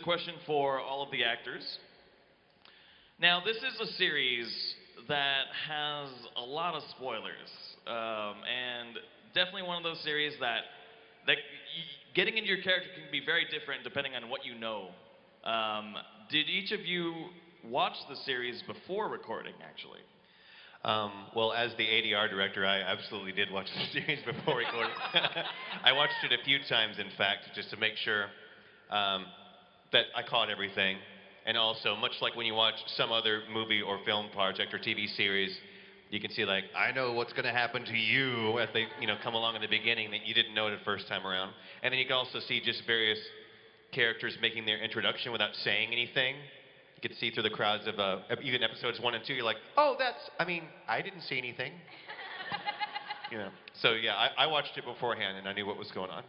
question for all of the actors. Now, this is a series that has a lot of spoilers, and definitely one of those series that getting into your character can be very different depending on what you know. Did each of you watch the series before recording, actually? Well, as the ADR director, I absolutely did watch the series before recording. I watched it a few times, in fact, just to make sure that I caught everything. And also, much like when you watch some other movie or film project or TV series, you can see, like, I know what's going to happen to you as they, come along in the beginning that you didn't know it the first time around. And then you can also see just various characters making their introduction without saying anything. You can see through the crowds of even episodes 1 and 2, you're like, oh, I didn't see anything. So yeah, I watched it beforehand and I knew what was going on.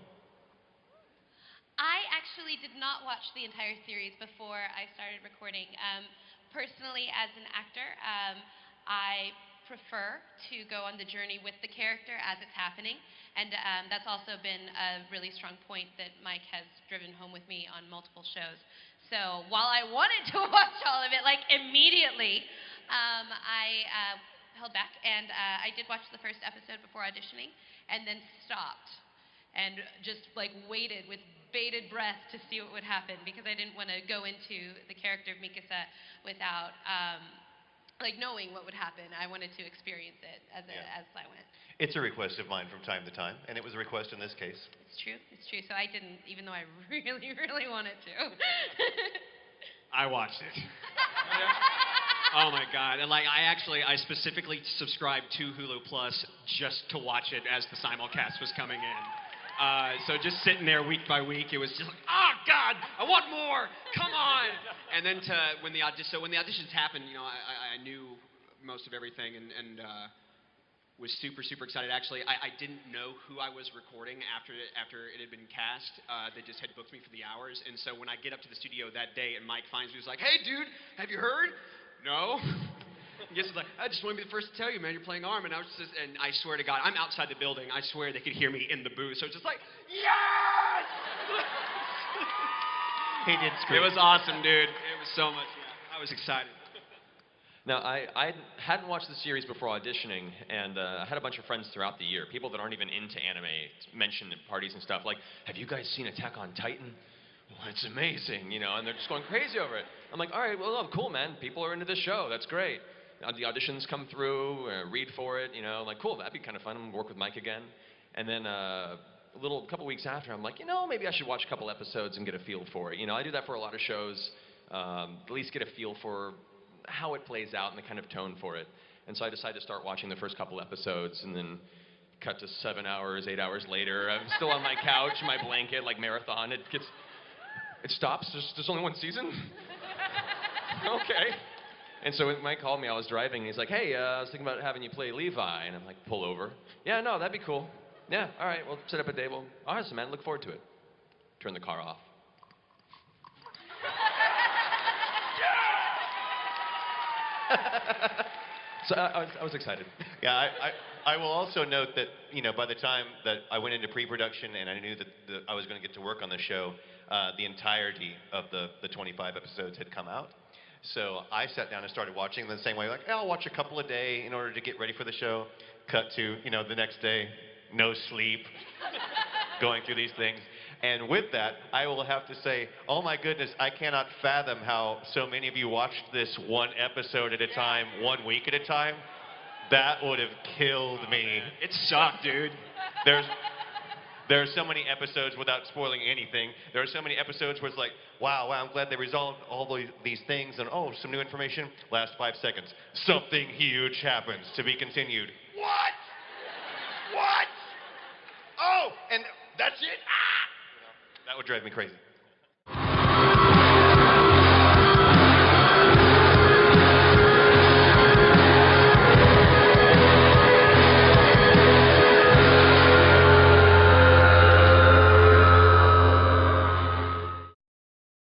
I actually did not watch the entire series before I started recording. Personally, as an actor, I prefer to go on the journey with the character as it's happening, and that's also been a really strong point that Mike has driven home with me on multiple shows. So while I wanted to watch all of it, like immediately, I held back, and I did watch the first episode before auditioning, and then stopped, and just like waited with bated breath to see what would happen, because I didn't want to go into the character of Mikasa without knowing what would happen. I wanted to experience it as I went. It's a request of mine from time to time, and it was a request in this case. It's true. So I didn't, even though I really, really wanted to. I watched it. Oh my God. And I specifically subscribed to Hulu Plus just to watch it as the simulcast was coming in. So just sitting there week by week, it was just like, oh God, I want more, come on. And then when the auditions happened, I knew most of everything and was super, super excited. Actually, I didn't know who I was recording after it had been cast. They just had booked me for the hours. And so when I get up to the studio that day and Mike finds me, he's like, hey dude, have you heard? No. Yes, it's like, I just want to be the first to tell you, man, you're playing Arm. And I swear to God, I'm outside the building. I swear they could hear me in the booth. So it's just like, yes! He did scream. It was awesome, dude. It was so much fun. I was excited. Now, I hadn't watched the series before auditioning, and I had a bunch of friends throughout the year, people that aren't even into anime, mentioned at parties and stuff, like, have you guys seen Attack on Titan? Well, it's amazing, and they're just going crazy over it. I'm like, all right, well, cool, man. People are into this show. That's great. The auditions come through, read for it, like, cool, that'd be kind of fun. I'm gonna work with Mike again. And then a couple weeks after, I'm like, maybe I should watch a couple episodes and get a feel for it. I do that for a lot of shows, at least get a feel for how it plays out and the kind of tone for it. And so I decided to start watching the first couple episodes, and then cut to 7 hours, 8 hours later. I'm still on my couch, my blanket, like marathon. It stops. There's only one season? Okay. And so when Mike called me, I was driving, and he's like, hey, I was thinking about having you play Levi. And I'm like, pull over. Yeah, no, that'd be cool. Yeah, all right, we'll set up a day. Well, awesome, man, look forward to it. Turn the car off. So I was excited. Yeah, I will also note that, by the time that I went into pre-production and I knew that I was going to get to work on the show, the entirety of the 25 episodes had come out. So I sat down and started watching them the same way, like, I'll watch a couple a day in order to get ready for the show. Cut to, the next day, no sleep, going through these things. And with that, I will have to say, oh my goodness, I cannot fathom how so many of you watched this one episode at a time, 1 week at a time. That would have killed me. It sucked, dude. There are so many episodes, without spoiling anything, there are so many episodes where it's like, wow, I'm glad they resolved all these things, and oh, some new information, last 5 seconds. Something huge happens, to be continued. What? Oh, and that's it? Ah! That would drive me crazy.